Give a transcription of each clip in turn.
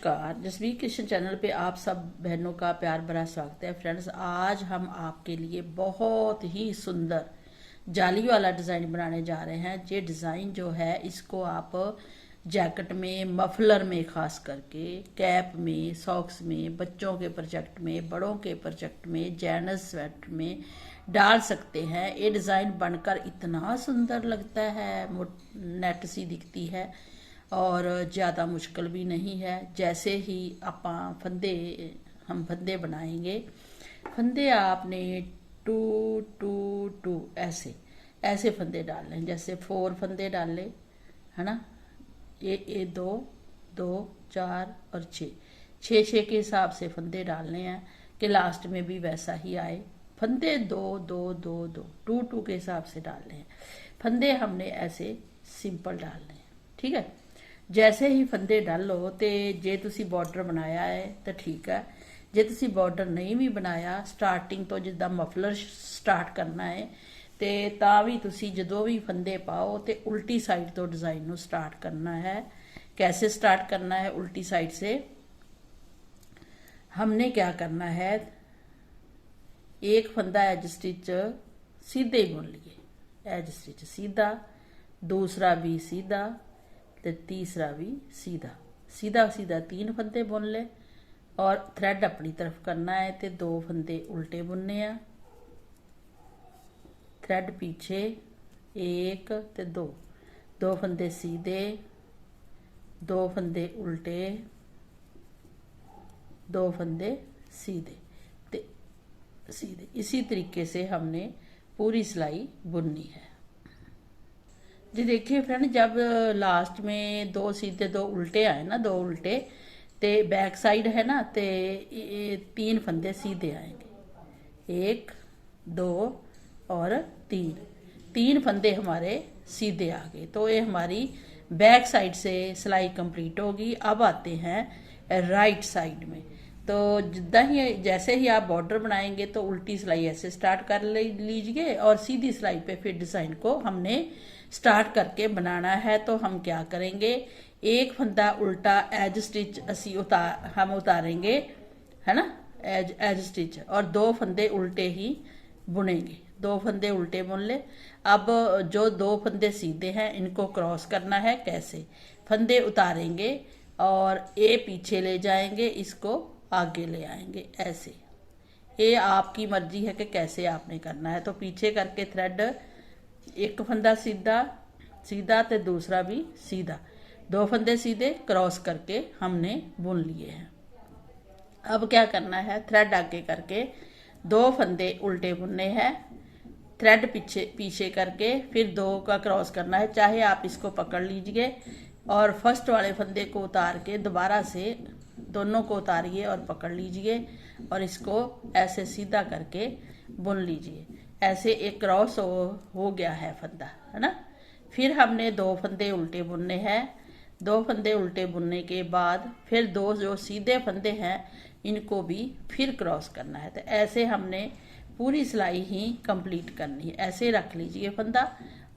नमस्कार, Jasvir kitchen channel पे आप सब बहनों का प्यार भरा स्वागत है। फ्रेंड्स, आज हम आपके लिए बहुत ही सुंदर जाली वाला डिज़ाइन बनाने जा रहे हैं। ये डिज़ाइन जो है इसको आप जैकेट में, मफलर में, खास करके कैप में, सॉक्स में, बच्चों के प्रोजेक्ट में, बड़ों के प्रोजेक्ट में, जैनस स्वेटर में डाल सकते हैं। ये डिज़ाइन बनकर इतना सुंदर लगता है, नेट सी दिखती है और ज़्यादा मुश्किल भी नहीं है। जैसे ही हम फंदे बनाएंगे, फंदे आपने टू टू टू ऐसे ऐसे फंदे डालने, जैसे 4 फंदे डाले, है ना। ये 2 2 4 और 6 6 के हिसाब से फंदे डालने हैं कि लास्ट में भी वैसा ही आए। फंदे 2 2 2 2 2 2 के हिसाब से डालने हैं। फंदे हमने ऐसे सिंपल डालने हैं, ठीक है। जैसे ही फंदे डालो तो जे तुसी बॉर्डर बनाया है तो ठीक है, जे तुसी बॉर्डर नहीं भी बनाया, स्टार्टिंग तो जिद्दां मफलर स्टार्ट करना है तो तां भी तुसी जदों भी फंदे पाओ तो उल्टी साइड तो डिज़ाइन नू स्टार्ट करना है। कैसे स्टार्ट करना है? उल्टी साइड से हमने क्या करना है, एक फंदा एज स्टिच सीधे ही बुन लिए, एज स्टिच सीधा, दूसरा भी सीधा ते तीसरा भी सीधा। सीधा सीधा 3 फंदे बुन ले और थ्रेड अपनी तरफ करना है तो 2 फंदे उल्टे बुनने हैं। थ्रेड पीछे 1 ते 2, 2 फंदे सीधे, 2 फंदे उल्टे, 2 फंदे सीधे ते सीधे। इसी तरीके से हमने पूरी सिलाई बुननी है। जी देखिए फ्रेंड, जब लास्ट में 2 सीधे 2 उल्टे आए ना, 2 उल्टे, ते बैक साइड है ना, ते 3 फंदे सीधे आएंगे, 1 2 और 3 फंदे हमारे सीधे आ गए। तो ये हमारी बैक साइड से सिलाई कंप्लीट होगी। अब आते हैं राइट साइड में। तो जिद्दां ही जैसे ही आप बॉर्डर बनाएंगे तो उल्टी सिलाई ऐसे स्टार्ट कर लीजिए और सीधी सिलाई पे फिर डिज़ाइन को हमने स्टार्ट करके बनाना है। तो हम क्या करेंगे, एक फंदा उल्टा एज स्टिच हम उतारेंगे, है ना, एज स्टिच, और 2 फंदे उल्टे ही बुनेंगे। 2 फंदे उल्टे बुन ले। अब जो 2 फंदे सीधे हैं इनको क्रॉस करना है। कैसे? फंदे उतारेंगे और ये पीछे ले जाएंगे, इसको आगे ले आएंगे ऐसे। ये आपकी मर्जी है कि कैसे आपने करना है। तो पीछे करके थ्रेड, एक फंदा सीधा सीधा तो दूसरा भी सीधा, 2 फंदे सीधे क्रॉस करके हमने बुन लिए हैं। अब क्या करना है, थ्रेड आगे करके 2 फंदे उल्टे बुनने हैं, थ्रेड पीछे करके फिर 2 का क्रॉस करना है। चाहे आप इसको पकड़ लीजिए और फर्स्ट वाले फंदे को उतार के दोबारा से दोनों को उतारिए और पकड़ लीजिए और इसको ऐसे सीधा करके बुन लीजिए। ऐसे एक क्रॉस हो गया है फंदा, है ना। फिर हमने 2 फंदे उल्टे बुनने हैं। 2 फंदे उल्टे बुनने के बाद फिर 2 जो सीधे फंदे हैं इनको भी फिर क्रॉस करना है। तो ऐसे हमने पूरी सिलाई ही कंप्लीट करनी है। ऐसे रख लीजिए फंदा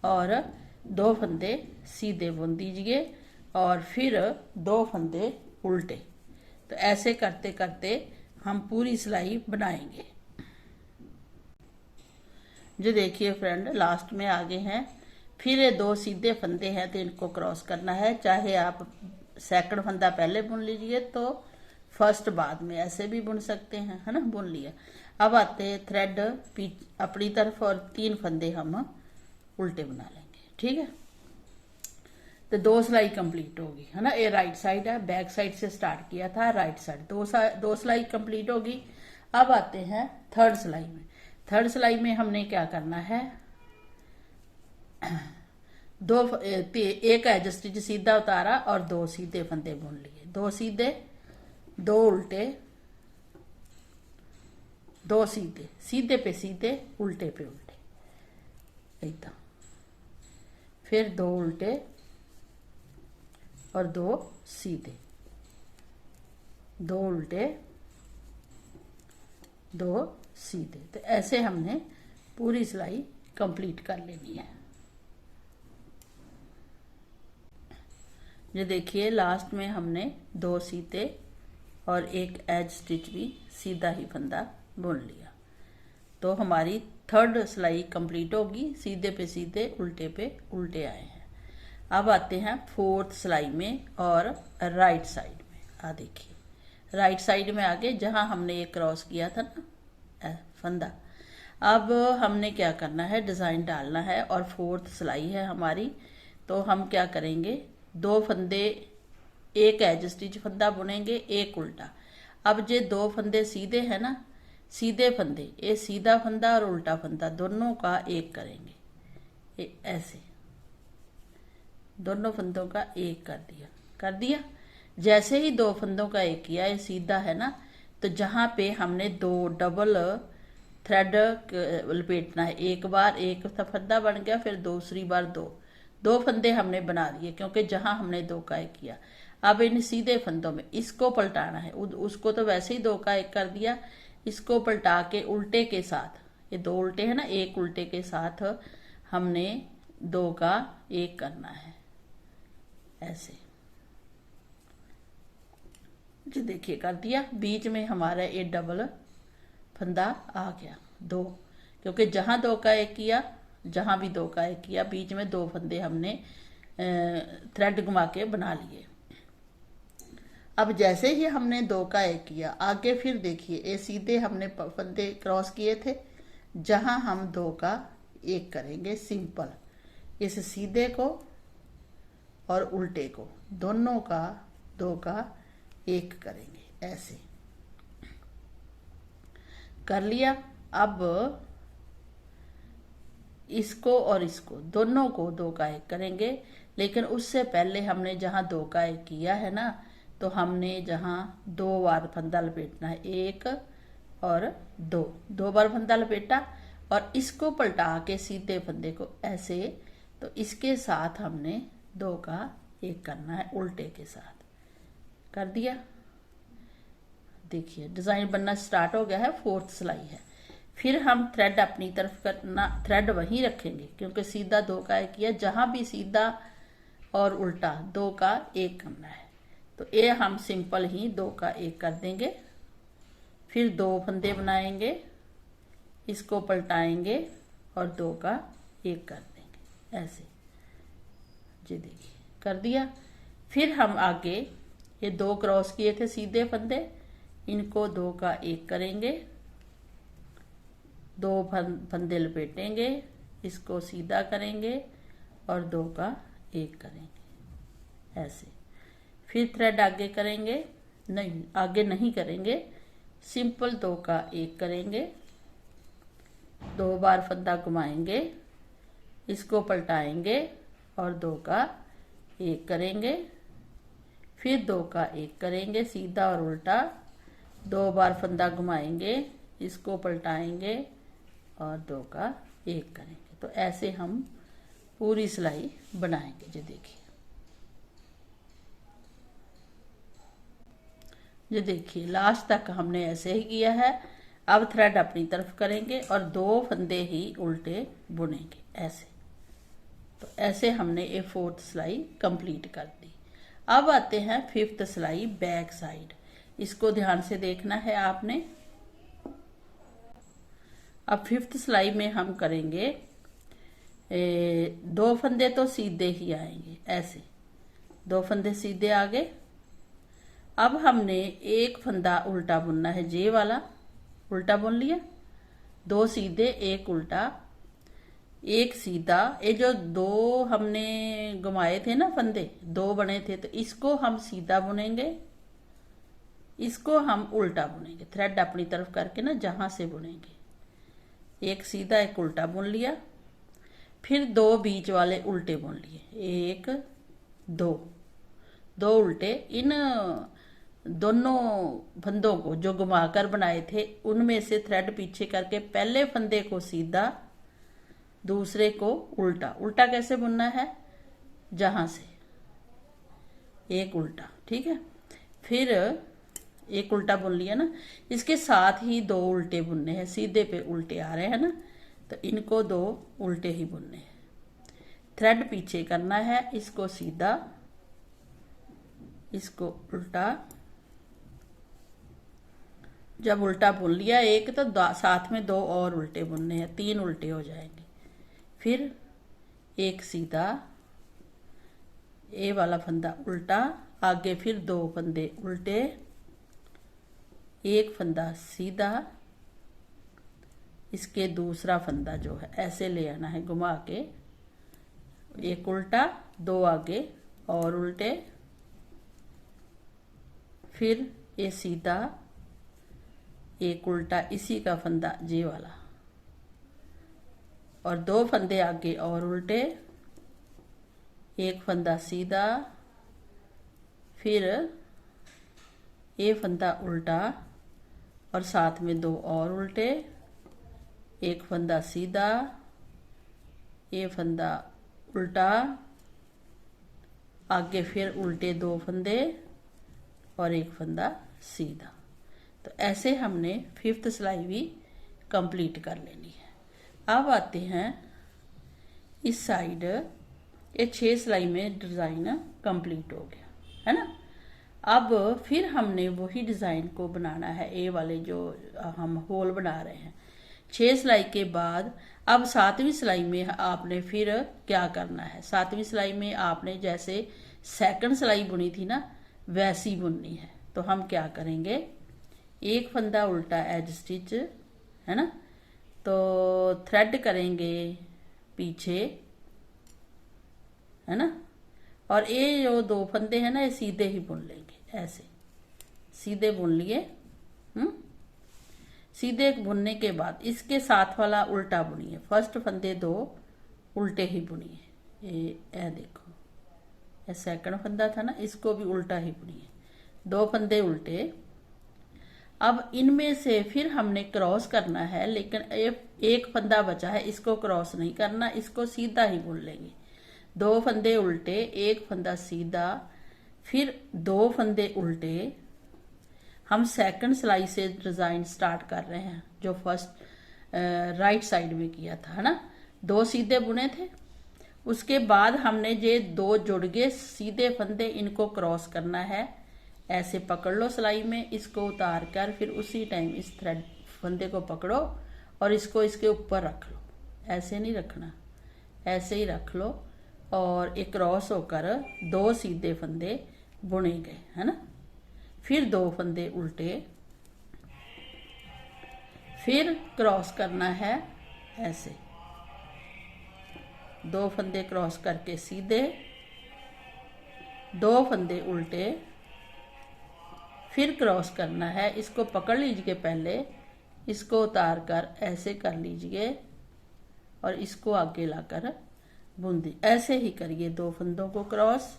और 2 फंदे सीधे बुन दीजिए और फिर 2 फंदे उल्टे। तो ऐसे करते करते हम पूरी सिलाई बनाएंगे। जो देखिए फ्रेंड, लास्ट में आगे हैं। फिर ये 2 सीधे फंदे हैं तो इनको क्रॉस करना है। चाहे आप सेकंड फंदा पहले बुन लीजिए तो फर्स्ट बाद में ऐसे भी बुन सकते हैं, है ना। बुन लिया। अब आते थ्रेड अपनी तरफ और 3 फंदे हम उल्टे बना लेंगे, ठीक है। तो 2 सिलाई कंप्लीट होगी, है ना। ये राइट साइड है, बैक साइड से स्टार्ट किया था, राइट साइड 2 सिलाई कंप्लीट होगी। अब आते हैं थर्ड सिलाई में। थर्ड सिलाई में हमने क्या करना है, एक एज स्टिच सीधा उतारा और 2 सीधे फंदे बुन लिए, 2 सीधे 2 उल्टे, 2 सीधे, सीधे पे सीधे, उल्टे पे उल्टे, एकदम। फिर 2 उल्टे और 2 सीधे, 2 उल्टे, 2 सीधे। तो ऐसे हमने पूरी सिलाई कंप्लीट कर लेनी है। ये देखिए लास्ट में हमने 2 सीते और एक एज स्टिच भी सीधा ही फंदा बुन लिया। तो हमारी 3rd सिलाई कंप्लीट होगी। सीधे पे सीधे, उल्टे पे उल्टे आए हैं। अब आते हैं 4th सिलाई में और राइट साइड में। देखिए राइट साइड में आगे जहां हमने ये क्रॉस किया था ना फंदा, अब हमने क्या करना है, डिज़ाइन डालना है और 4th सिलाई है हमारी। तो हम क्या करेंगे, 2 फंदे, एक एज स्टिच फंदा बुनेंगे, एक उल्टा। अब ये 2 फंदे सीधे हैं ना, सीधे फंदे, ये सीधा फंदा और उल्टा फंदा दोनों का एक करेंगे। ये ऐसे दोनों फंदों का एक कर दिया। जैसे ही 2 फंदों का एक किया, ये सीधा है ना, तो जहां पे हमने 2 डबल थ्रेड लपेटना है, एक बार एक फंदा बन गया, फिर दूसरी बार 2 फंदे हमने बना लिए, क्योंकि जहां हमने 2 का एक किया। अब इन सीधे फंदों में इसको पलटाना है। उसको तो वैसे ही 2 का एक कर दिया, इसको पलटा के उल्टे के साथ, ये 2 उल्टे हैं ना, एक उल्टे के साथ हमने 2 का एक करना है ऐसे। जी देखिए कर दिया। बीच में हमारा ये डबल फंदा आ गया 2, क्योंकि जहां 2 का एक किया, जहां भी 2 का एक किया, बीच में 2 फंदे हमने थ्रेड घुमा के बना लिए। अब जैसे ही हमने 2 का एक किया, आगे फिर देखिए ये सीधे हमने फंदे क्रॉस किए थे, जहां हम 2 का एक करेंगे सिंपल। इस सीधे को और उल्टे को दोनों का 2 का एक करेंगे ऐसे। कर लिया। अब इसको और इसको दोनों को 2 का एक करेंगे, लेकिन उससे पहले हमने जहां 2 का एक किया है ना, तो हमने जहां 2 बार फंदा लपेटना है, 1 और 2 बार फंदा लपेटा और इसको पलटा के सीधे फंदे को ऐसे, तो इसके साथ हमने 2 का एक करना है उल्टे के साथ। कर दिया। देखिए डिजाइन बनना स्टार्ट हो गया है। 4th सिलाई है। फिर हम थ्रेड अपनी तरफ करना, थ्रेड वहीं रखेंगे, क्योंकि सीधा 2 का एक किया, जहां भी सीधा और उल्टा 2 का एक करना है, तो ये हम सिंपल ही 2 का एक कर देंगे। फिर 2 फंदे बनाएंगे, इसको पलटाएंगे और 2 का एक कर देंगे ऐसे। जी देखिए कर दिया। फिर हम आगे ये 2 क्रॉस किए थे सीधे फंदे, इनको 2 का एक करेंगे, 2 फंदे लपेटेंगे, इसको सीधा करेंगे और 2 का एक करेंगे ऐसे। फिर थ्रेड आगे करेंगे, नहीं आगे नहीं करेंगे, सिंपल 2 का एक करेंगे, 2 बार फंदा घुमाएंगे, इसको पलटाएंगे और 2 का एक करेंगे। फिर 2 का एक करेंगे सीधा और उल्टा, 2 बार फंदा घुमाएंगे, इसको पलटाएंगे और 2 का एक करेंगे। तो ऐसे हम पूरी सिलाई बनाएंगे। जी देखिए, ये देखिए लास्ट तक हमने ऐसे ही किया है। अब थ्रेड अपनी तरफ करेंगे और 2 फंदे ही उल्टे बुनेंगे ऐसे। तो ऐसे हमने ये 4th सिलाई कंप्लीट कर दी। अब आते हैं 5th सिलाई बैक साइड। इसको ध्यान से देखना है आपने। अब 5th सिलाई में हम करेंगे 2 फंदे तो सीधे ही आएंगे ऐसे, 2 फंदे सीधे आ गए। अब हमने एक फंदा उल्टा बुनना है, जे वाला उल्टा बुन लिया, 2 सीधे एक उल्टा एक सीधा। ये जो 2 हमने घुमाए थे ना फंदे, 2 बने थे, तो इसको हम सीधा बुनेंगे, इसको हम उल्टा बुनेंगे। थ्रेड अपनी तरफ करके ना जहां से बुनेंगे, एक सीधा एक उल्टा बुन लिया। फिर 2 बीच वाले उल्टे बुन लिए, 1 2 उल्टे। इन दोनों फंदों को जो घुमाकर बनाए थे, उनमें से थ्रेड पीछे करके पहले फंदे को सीधा, दूसरे को उल्टा। उल्टा कैसे बुनना है, जहां से एक उल्टा, ठीक है। फिर एक उल्टा बुन लिया ना, इसके साथ ही 2 उल्टे बुनने हैं, सीधे पे उल्टे आ रहे हैं ना, तो इनको 2 उल्टे ही बुनने हैं। थ्रेड पीछे करना है, इसको सीधा इसको उल्टा, जब उल्टा बुन लिया एक तो साथ में दो और उल्टे बुनने हैं, 3 उल्टे हो जाएंगे। फिर एक सीधा, ए वाला फंदा उल्टा, आगे फिर 2 फंदे उल्टे, एक फंदा सीधा, इसके दूसरा फंदा जो है ऐसे ले आना है घुमा के, एक उल्टा 2 आगे और उल्टे, फिर ये सीधा, एक उल्टा, इसी का फंदा जे वाला, और 2 फंदे आगे और उल्टे, एक फंदा सीधा, फिर ये फंदा उल्टा और साथ में 2 और उल्टे, एक फंदा सीधा, ये फंदा उल्टा, आगे फिर उल्टे 2 फंदे और एक फंदा सीधा। तो ऐसे हमने 5th सिलाई भी कंप्लीट कर लेनी है। अब आते हैं इस साइड, ये 6 सिलाई में डिज़ाइन कंप्लीट हो गया है ना। अब फिर हमने वही डिज़ाइन को बनाना है, ए वाले जो हम होल बना रहे हैं 6 सिलाई के बाद। अब 7वीं सिलाई में आपने फिर क्या करना है, 7वीं सिलाई में आपने जैसे 2nd सिलाई बुनी थी ना वैसी बुननी है। तो हम क्या करेंगे, एक फंदा उल्टा एज स्टिच है ना, तो थ्रेड करेंगे पीछे है ना, और ये जो 2 फंदे हैं ना ये सीधे ही बुन लेंगे, ऐसे सीधे बुन लिए। सीधे बुनने के बाद इसके साथ वाला उल्टा बुनिए, फर्स्ट फंदे 2 उल्टे ही बुनिए, ये देखो ये 2nd फंदा था ना, इसको भी उल्टा ही बुनिए, 2 फंदे उल्टे। अब इनमें से फिर हमने क्रॉस करना है, लेकिन एक फंदा बचा है, इसको क्रॉस नहीं करना, इसको सीधा ही बुन लेंगे। 2 फंदे उल्टे, एक फंदा सीधा, फिर 2 फंदे उल्टे। हम 2nd सिलाई से डिज़ाइन स्टार्ट कर रहे हैं, जो फर्स्ट राइट साइड में किया था है ना, 2 सीधे बुने थे। उसके बाद हमने ये 2 जुड़ गए सीधे फंदे, इनको क्रॉस करना है, ऐसे पकड़ लो सिलाई में, इसको उतार कर फिर उसी टाइम इस थ्रेड फंदे को पकड़ो और इसको इसके ऊपर रख लो, ऐसे नहीं रखना, ऐसे ही रख लो, और एक क्रॉस होकर 2 सीधे फंदे बुने गए है ना। फिर 2 फंदे उल्टे, फिर क्रॉस करना है ऐसे, 2 फंदे क्रॉस करके सीधे, 2 फंदे उल्टे, फिर क्रॉस करना है, इसको पकड़ लीजिए पहले, इसको उतार कर ऐसे कर लीजिए और इसको आगे लाकर बुन दी, ऐसे ही करिए 2 फंदों को क्रॉस,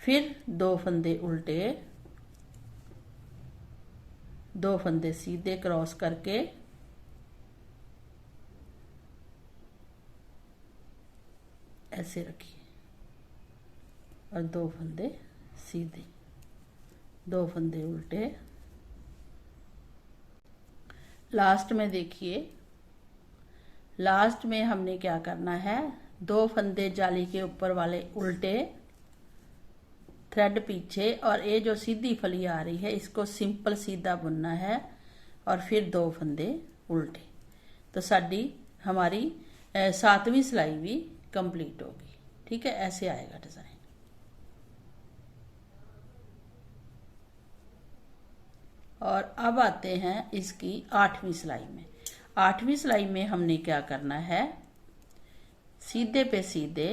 फिर 2 फंदे उल्टे, 2 फंदे सीधे क्रॉस करके ऐसे रखिए, और 2 फंदे सीधे, 2 फंदे उल्टे। लास्ट में देखिए, लास्ट में हमने क्या करना है, 2 फंदे जाली के ऊपर वाले उल्टे, थ्रेड पीछे, और ये जो सीधी फली आ रही है इसको सिंपल सीधा बुनना है, और फिर 2 फंदे उल्टे। तो साडी हमारी 7वीं सिलाई भी कंप्लीट होगी। ठीक है, ऐसे आएगा डिज़ाइन। और अब आते हैं इसकी 8वीं सिलाई में। 8वीं सिलाई में हमने क्या करना है, सीधे पे सीधे,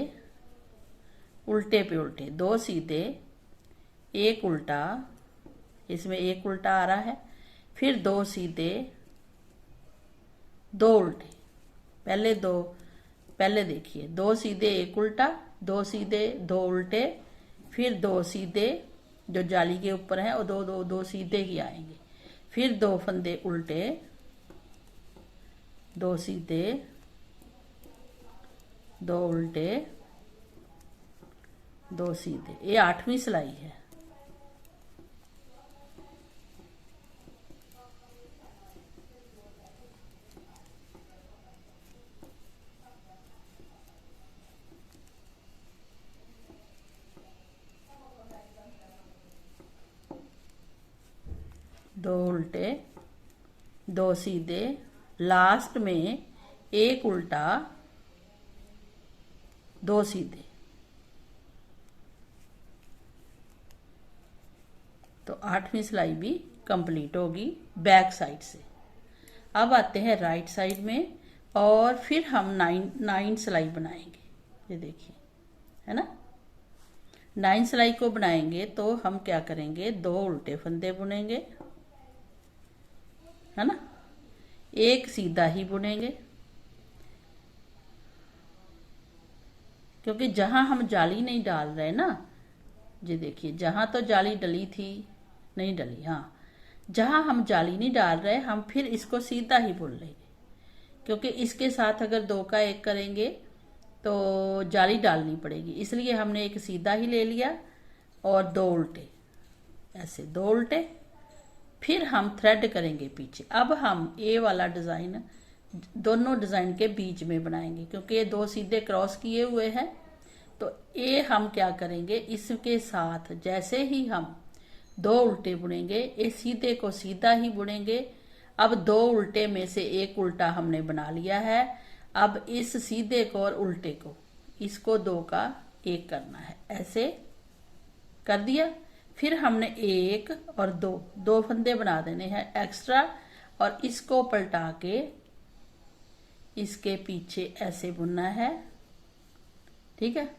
उल्टे पे उल्टे, 2 सीधे, एक उल्टा, इसमें एक उल्टा आ रहा है, फिर 2 सीधे, 2 उल्टे, पहले देखिए 2 सीधे एक उल्टा, 2 सीधे 2 उल्टे, फिर 2 सीधे जो जाली के ऊपर है और 2 सीधे ही आएंगे, फिर 2 फंदे उल्टे, 2 सीधे, 2 उल्टे, 2 सीधे। ये 8वीं सिलाई है। दो उल्टे, दो सीधे, लास्ट में एक उल्टा, दो सीधे। तो 8वीं सिलाई भी कंप्लीट होगी बैक साइड से। अब आते हैं राइट साइड में, और फिर हम 9 सिलाई बनाएंगे। ये देखिए, है ना। 9 सिलाई को बनाएंगे तो हम क्या करेंगे, 2 उल्टे फंदे बुनेंगे, है ना, एक सीधा ही बुनेंगे, क्योंकि जहां हम जाली नहीं डाल रहे ना, ये देखिए, जहां तो जाली डली थी, नहीं डली, हाँ, जहां हम जाली नहीं डाल रहे हम फिर इसको सीधा ही बुन लेंगे, क्योंकि इसके साथ अगर 2 का 1 करेंगे तो जाली डालनी पड़ेगी, इसलिए हमने एक सीधा ही ले लिया और 2 उल्टे, ऐसे 2 उल्टे। फिर हम थ्रेड करेंगे पीछे। अब हम ए वाला डिज़ाइन दोनों डिज़ाइन के बीच में बनाएंगे, क्योंकि ये 2 सीधे क्रॉस किए हुए हैं। तो ए हम क्या करेंगे, इसके साथ जैसे ही हम 2 उल्टे बुनेंगे, ये सीधे को सीधा ही बुनेंगे। अब 2 उल्टे में से एक उल्टा हमने बना लिया है। अब इस सीधे को और उल्टे को, इसको 2 का 1 करना है, ऐसे कर दिया। फिर हमने 1 और 2 फंदे बना देने हैं एक्स्ट्रा, और इसको पलटा के इसके पीछे ऐसे बुनना है, ठीक है।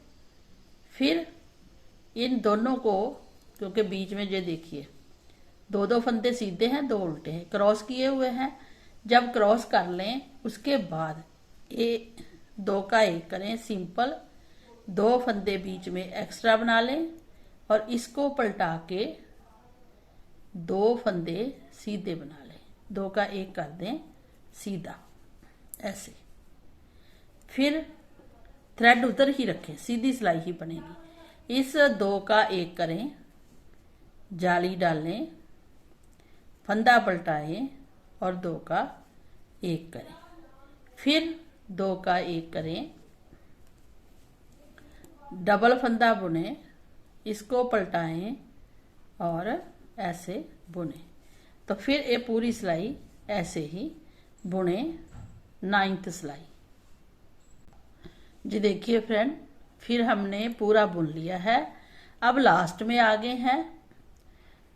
फिर इन दोनों को, क्योंकि बीच में ये देखिए 2 फंदे सीधे हैं, 2 उल्टे हैं, क्रॉस किए हुए हैं। जब क्रॉस कर लें उसके बाद 2 का 1 करें सिंपल, 2 फंदे बीच में एक्स्ट्रा बना लें, और इसको पलटा के 2 फंदे सीधे बना लें, 2 का 1 कर दें सीधा, ऐसे। फिर थ्रेड उधर ही रखें, सीधी सिलाई ही बनेगी। इस 2 का 1 करें, जाली डालें, फंदा पलटाएं और 2 का 1 करें। फिर 2 का 1 करें, डबल फंदा बुने, इसको पलटाएं और ऐसे बुने। तो फिर ये पूरी सिलाई ऐसे ही बुने 9th सिलाई। जी देखिए फ्रेंड, फिर हमने पूरा बुन लिया है। अब लास्ट में आ गए हैं,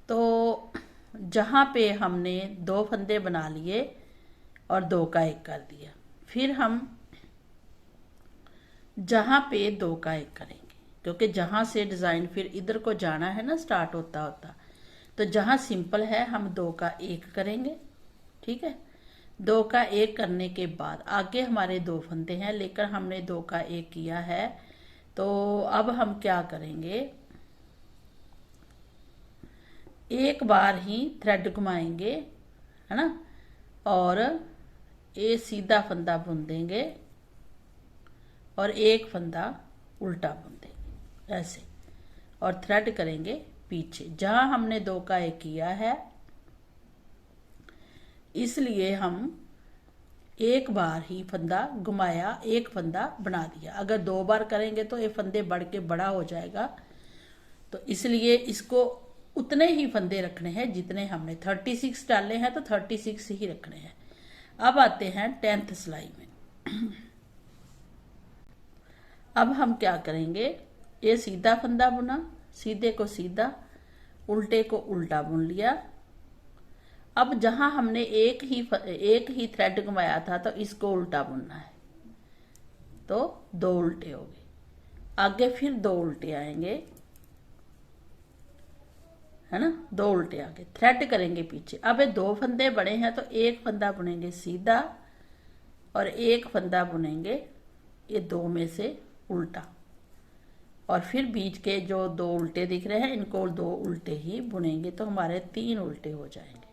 तो जहाँ पे हमने 2 फंदे बना लिए और 2 का 1 कर दिया, फिर हम जहाँ पे 2 का 1 करेंगे, क्योंकि जहाँ से डिज़ाइन फिर इधर को जाना है ना, स्टार्ट होता होता, तो जहाँ सिंपल है हम 2 का 1 करेंगे, ठीक है। 2 का 1 करने के बाद आगे हमारे 2 फंदे हैं, लेकर हमने 2 का 1 किया है। तो अब हम क्या करेंगे, एक बार ही थ्रेड घुमाएंगे, है ना, और ये सीधा फंदा बुन देंगे और एक फंदा उल्टा बुन देंगे ऐसे, और थ्रेड करेंगे पीछे। जहां हमने 2 का 1 किया है, इसलिए हम एक बार ही फंदा घुमाया, एक फंदा बना दिया। अगर 2 बार करेंगे तो ये फंदे बढ़ के बड़ा हो जाएगा, तो इसलिए इसको उतने ही फंदे रखने हैं जितने हमने 36 डाले हैं, तो 36 ही रखने हैं। अब आते हैं 10th सिलाई में। अब हम क्या करेंगे, ये सीधा फंदा बुना, सीधे को सीधा, उल्टे को उल्टा बुन लिया। अब जहां हमने एक ही थ्रेड घुमाया था, तो इसको उल्टा बुनना है, तो 2 उल्टे हो गए। आगे फिर 2 उल्टे आएंगे, है ना, 2 उल्टे आगे, थ्रेड करेंगे पीछे। अब ये 2 फंदे बड़े हैं, तो एक फंदा बुनेंगे सीधा और एक फंदा बुनेंगे ये 2 में से उल्टा, और फिर बीच के जो 2 उल्टे दिख रहे हैं इनको 2 उल्टे ही बुनेंगे, तो हमारे 3 उल्टे हो जाएंगे।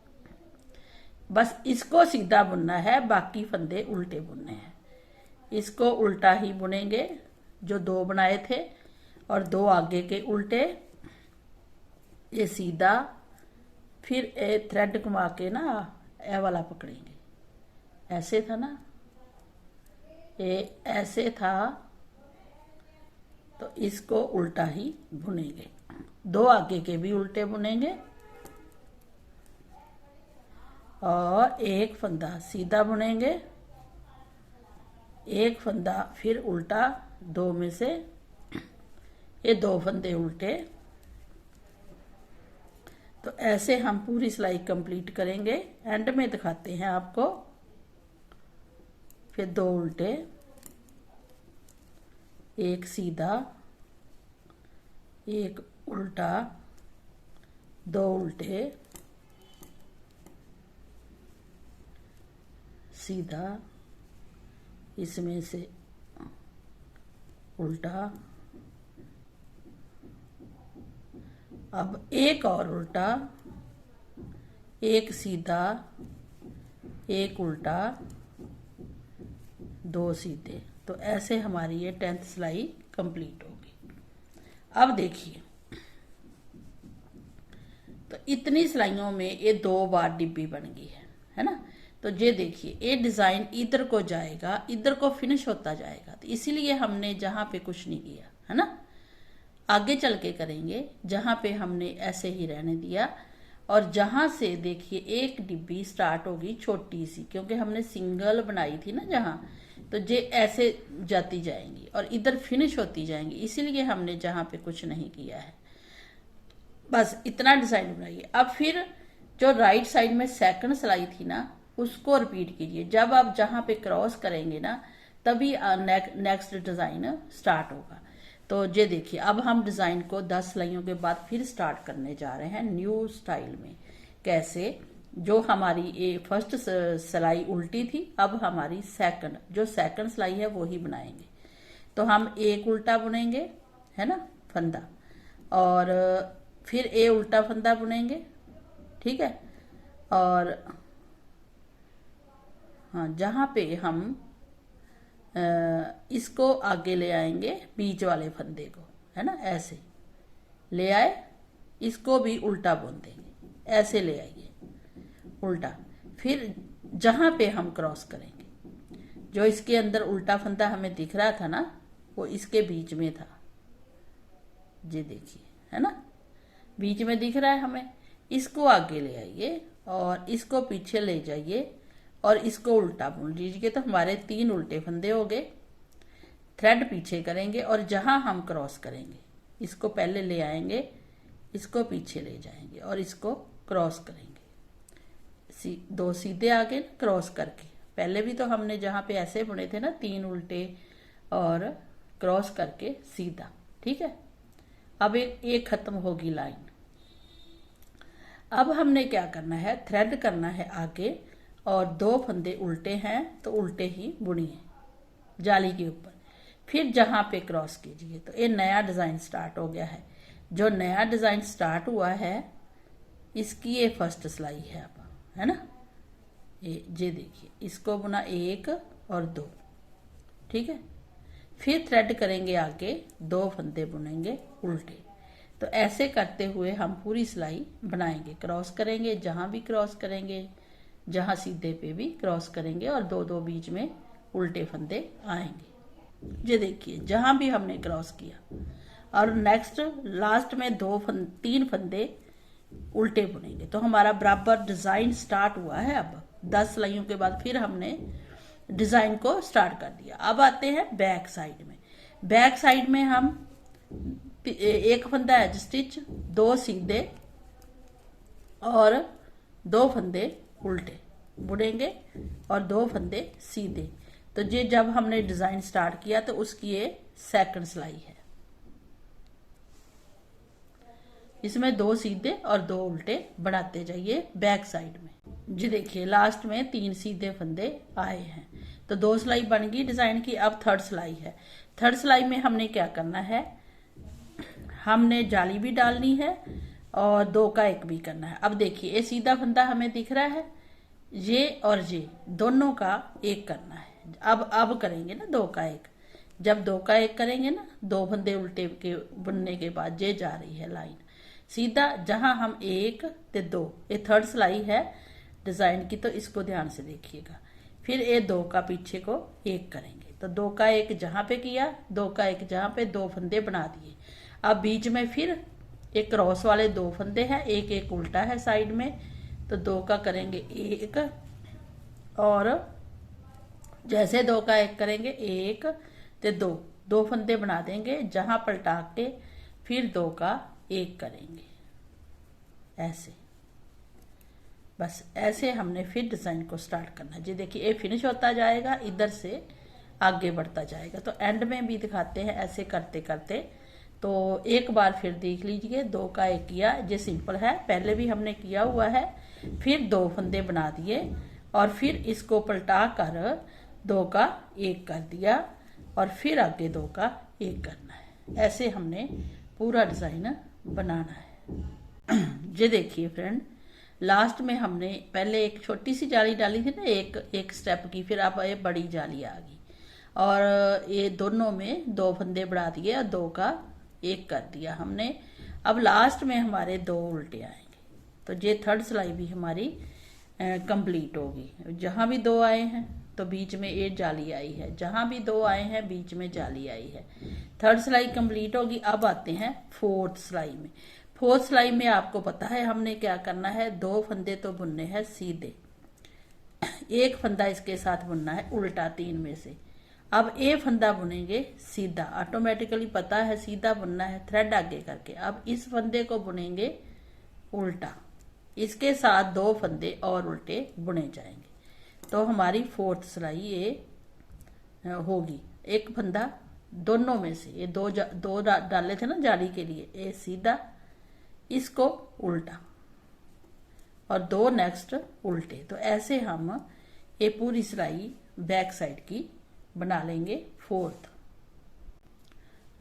बस इसको सीधा बुनना है, बाकी फंदे उल्टे बुनने हैं। इसको उल्टा ही बुनेंगे जो 2 बनाए थे, और 2 आगे के उल्टे, ये सीधा, फिर ए थ्रेड घुमा के ना ए वाला पकड़ेंगे, ऐसे था ना, ये ऐसे था, तो इसको उल्टा ही बुनेंगे। 2 आगे के भी उल्टे बुनेंगे, और एक फंदा सीधा बुनेंगे, एक फंदा फिर उल्टा, दो में से ये दो फंदे उल्टे। तो ऐसे हम पूरी सिलाई कंप्लीट करेंगे। एंड में दिखाते हैं आपको। फिर दो उल्टे, एक सीधा, एक उल्टा, दो उल्टे, सीधा, इसमें से उल्टा, अब एक और उल्टा, एक सीधा, एक उल्टा, दो सीधे। तो ऐसे हमारी ये 10th सिलाई कंप्लीट होगी। अब देखिए, तो इतनी सिलाइयों में ये 2 बार डिब्बी बन गई है ना। तो ये देखिए, ये डिजाइन इधर को जाएगा, इधर को फिनिश होता जाएगा। तो इसीलिए हमने जहां पे कुछ नहीं किया है ना, आगे चल के करेंगे। जहां पे हमने ऐसे ही रहने दिया, और जहां से देखिए एक डिब्बी स्टार्ट होगी छोटी सी, क्योंकि हमने सिंगल बनाई थी ना जहां, तो ये ऐसे जाती जाएंगी और इधर फिनिश होती जाएंगी। इसीलिए हमने जहां पे कुछ नहीं किया है, बस इतना डिजाइन बनाइए। अब फिर जो राइट साइड में सेकंड सिलाई थी ना, उसको रिपीट कीजिए। जब आप जहां पे क्रॉस करेंगे ना, तभी नेक्स्ट डिजाइन स्टार्ट होगा। तो ये देखिए, अब हम डिजाइन को 10 सिलाइयों के बाद फिर स्टार्ट करने जा रहे हैं न्यू स्टाइल में। कैसे? जो हमारी ये फर्स्ट सिलाई उल्टी थी, अब हमारी सेकंड, जो सेकंड सिलाई है वो ही बनाएंगे। तो हम एक उल्टा बुनेंगे, है ना, फंदा, और फिर ए उल्टा फंदा बुनेंगे, ठीक है। और हाँ, जहां पे हम इसको आगे ले आएंगे, बीच वाले फंदे को, है ना, ऐसे ले आए, इसको भी उल्टा बुन देंगे, ऐसे ले आइए उल्टा। फिर जहां पे हम क्रॉस करेंगे, जो इसके अंदर उल्टा फंदा हमें दिख रहा था ना, वो इसके बीच में था, ये देखिए, है ना, बीच में दिख रहा है हमें। इसको आगे ले आइए और इसको पीछे ले जाइए और इसको उल्टा बुन लीजिए। तो हमारे 3 उल्टे फंदे हो गए। थ्रेड पीछे करेंगे और जहां हम क्रॉस करेंगे, इसको पहले ले आएंगे, इसको पीछे ले जाएंगे और इसको क्रॉस करेंगे। 2 सीधे आगे क्रॉस करके, पहले भी तो हमने जहां पे ऐसे बुने थे ना, 3 उल्टे और क्रॉस करके सीधा, ठीक है। अब एक खत्म होगी लाइन। अब हमने क्या करना है, थ्रेड करना है आगे, और 2 फंदे उल्टे हैं तो उल्टे ही बुनिए जाली के ऊपर। फिर जहां पे क्रॉस कीजिए, तो ये नया डिजाइन स्टार्ट हो गया है। जो नया डिजाइन स्टार्ट हुआ है, इसकी ये फर्स्ट सिलाई है, अब है ना, ये देखिए, इसको बुना 1 और 2, ठीक है। फिर थ्रेड करेंगे आगे, 2 फंदे बुनेंगे उल्टे। तो ऐसे करते हुए हम पूरी सिलाई बनाएंगे। क्रॉस करेंगे, जहां भी क्रॉस करेंगे, जहां सीधे पे भी क्रॉस करेंगे, और 2-2 बीच में उल्टे फंदे आएंगे। ये देखिए, जहां भी हमने क्रॉस किया, और नेक्स्ट लास्ट में 3 फंदे उल्टे बुनेंगे। तो हमारा बराबर डिजाइन स्टार्ट हुआ है। अब 10 सिलाइयों के बाद फिर हमने डिजाइन को स्टार्ट कर दिया। अब आते हैं बैक साइड में। बैक साइड में हम एक फंदा एज स्टिच, 2 सीधे और 2 फंदे उल्टे बुनेंगे और 2 फंदे सीधे। तो ये जब हमने डिजाइन स्टार्ट किया, तो उसकी ये सेकंड सिलाई है। इसमें 2 सीधे और 2 उल्टे बढ़ाते जाइए बैक साइड में। जी देखिए, लास्ट में 3 सीधे फंदे आए हैं। तो 2 सिलाई बन गई डिजाइन की। अब थर्ड सिलाई है। थर्ड सिलाई में हमने क्या करना है, हमने जाली भी डालनी है और 2 का 1 भी करना है। अब देखिए, ये सीधा फंदा हमें दिख रहा है, ये और ये दोनों का 1 करना है। अब करेंगे ना 2 का 1। जब 2 का 1 करेंगे ना, 2 फंदे उल्टे के बुनने के बाद ये जा रही है लाइन सीधा, जहां हम 1 ते 2, ये थर्ड सिलाई है डिजाइन की, तो इसको ध्यान से देखिएगा। फिर ये 2 का पीछे को 1 करेंगे। तो 2 का 1 जहां पे किया, 2 का 1 जहां पे, 2 फंदे बना दिए। अब बीच में फिर एक क्रॉस वाले 2 फंदे हैं, एक उल्टा है साइड में, तो 2 का करेंगे 1, और जैसे 2 का 1 करेंगे 1 तो 2 फंदे बना देंगे, जहां पलटा के फिर 2 का 1 करेंगे ऐसे। बस ऐसे हमने फिर डिजाइन को स्टार्ट करना। जी देखिए ये फिनिश होता जाएगा, इधर से आगे बढ़ता जाएगा। तो एंड में भी दिखाते हैं ऐसे करते करते। तो एक बार फिर देख लीजिए, 2 का 1 किया, ये सिंपल है, पहले भी हमने किया हुआ है। फिर 2 फंदे बना दिए और फिर इसको पलटा कर 2 का 1 कर दिया और फिर आगे 2 का 1 करना है। ऐसे हमने पूरा डिजाइन बनाना है। ये देखिए फ्रेंड, लास्ट में हमने पहले एक छोटी सी जाली डाली थी ना, एक स्टेप की, फिर अब ये बड़ी जाली आ गई और ये दोनों में 2 फंदे बढ़ा दिए और 2 का 1 कर दिया हमने। अब लास्ट में हमारे 2 उल्टे आएंगे, तो ये थर्ड सिलाई भी हमारी कंप्लीट होगी। जहां भी 2 आए हैं तो बीच में एक जाली आई है, जहां भी 2 आए हैं बीच में जाली आई है। थर्ड सिलाई कंप्लीट होगी। अब आते हैं फोर्थ सिलाई में। फोर्थ सिलाई में आपको पता है हमने क्या करना है, 2 फंदे तो बुनने हैं सीधे, 1 फंदा इसके साथ बुनना है उल्टा 3 में से। अब ये फंदा बुनेंगे सीधा, ऑटोमेटिकली पता है सीधा बुनना है थ्रेड आगे करके। अब इस फंदे को बुनेंगे उल्टा, इसके साथ 2 फंदे और उल्टे बुने जाएंगे। तो हमारी फोर्थ सिलाई ये होगी। एक फंदा दोनों में से, ये दो डाले थे ना जाली के लिए, ये सीधा, इसको उल्टा और 2 नेक्स्ट उल्टे। तो ऐसे हम ये पूरी सिलाई बैक साइड की बना लेंगे फोर्थ।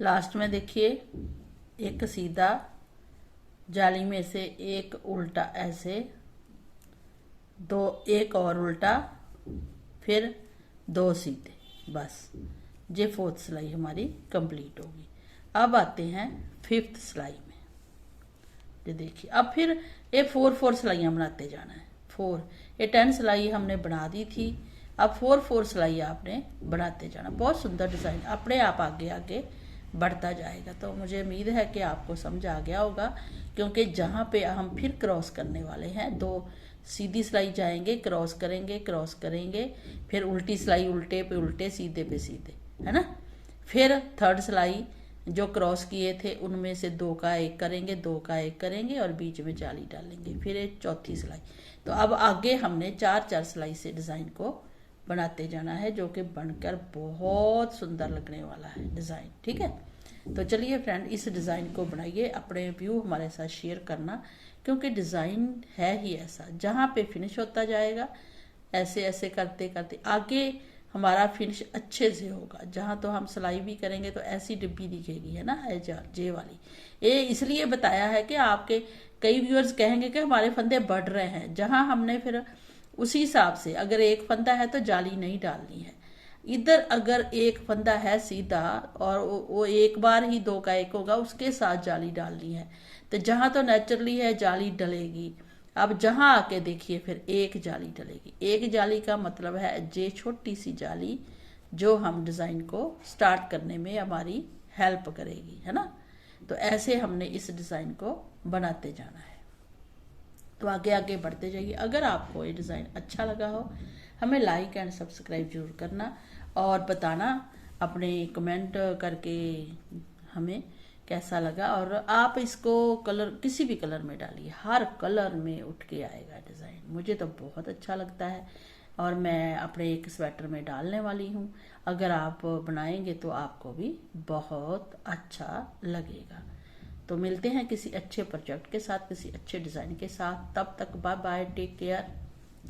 लास्ट में देखिए, एक सीधा जाली में से 1 उल्टा, ऐसे 2, 1 और उल्टा, फिर 2 सीधे। बस ये फोर्थ सिलाई हमारी कंप्लीट होगी। अब आते हैं फिफ्थ सिलाई में। ये देखिए, अब फिर ये 4 सिलाइयां बनाते जाना है। 4, ये 10 सिलाई हमने बना दी थी, अब 4 सिलाई आपने बनाते जाना। बहुत सुंदर डिजाइन अपने आप आगे आगे बढ़ता जाएगा। तो मुझे उम्मीद है कि आपको समझ आ गया होगा, क्योंकि जहाँ पे हम फिर क्रॉस करने वाले हैं, 2 सीधी सिलाई जाएंगे, क्रॉस करेंगे, फिर उल्टी सिलाई, उल्टे पे उल्टे, सीधे पे सीधे, है ना। फिर थर्ड सिलाई जो क्रॉस किए थे उनमें से 2 का 1 करेंगे, 2 का 1 करेंगे और बीच में जाली डालेंगे, फिर एक चौथी सिलाई। तो अब आगे हमने 4 सिलाई से डिजाइन को बनाते जाना है, जो कि बनकर बहुत सुंदर लगने वाला है डिजाइन। ठीक है, तो चलिए फ्रेंड, इस डिजाइन को बनाइए, अपने व्यू हमारे साथ शेयर करना, क्योंकि डिजाइन है ही ऐसा, जहाँ पे फिनिश होता जाएगा ऐसे ऐसे करते करते आगे हमारा फिनिश अच्छे से होगा। जहाँ तो हम सिलाई भी करेंगे तो ऐसी डिब्बी दिखेगी, है ना, जे वाली। ये इसलिए बताया है कि आपके कई व्यूअर्स कहेंगे कि हमारे फंदे बढ़ रहे हैं, जहाँ हमने फिर उसी हिसाब से, अगर 1 फंदा है तो जाली नहीं डालनी है। इधर अगर 1 फंदा है सीधा और वो एक बार ही 2 का 1 होगा, उसके साथ जाली डालनी है। तो जहाँ तो नेचुरली है जाली डलेगी। अब जहां आके देखिए फिर 1 जाली डलेगी। 1 जाली का मतलब है ये छोटी सी जाली जो हम डिजाइन को स्टार्ट करने में हमारी हेल्प करेगी, है ना। तो ऐसे हमने इस डिजाइन को बनाते जाना है। तो आगे आगे बढ़ते जाइए। अगर आपको ये डिजाइन अच्छा लगा हो, हमें लाइक एंड सब्सक्राइब जरूर करना और बताना अपने कमेंट करके हमें कैसा लगा। और आप इसको कलर किसी भी कलर में डालिए, हर कलर में उठ के आएगा डिजाइन। मुझे तो बहुत अच्छा लगता है और मैं अपने एक स्वेटर में डालने वाली हूँ। अगर आप बनाएंगे तो आपको भी बहुत अच्छा लगेगा। तो मिलते हैं किसी अच्छे प्रोजेक्ट के साथ, किसी अच्छे डिजाइन के साथ। तब तक bye bye, take care,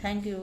thank you.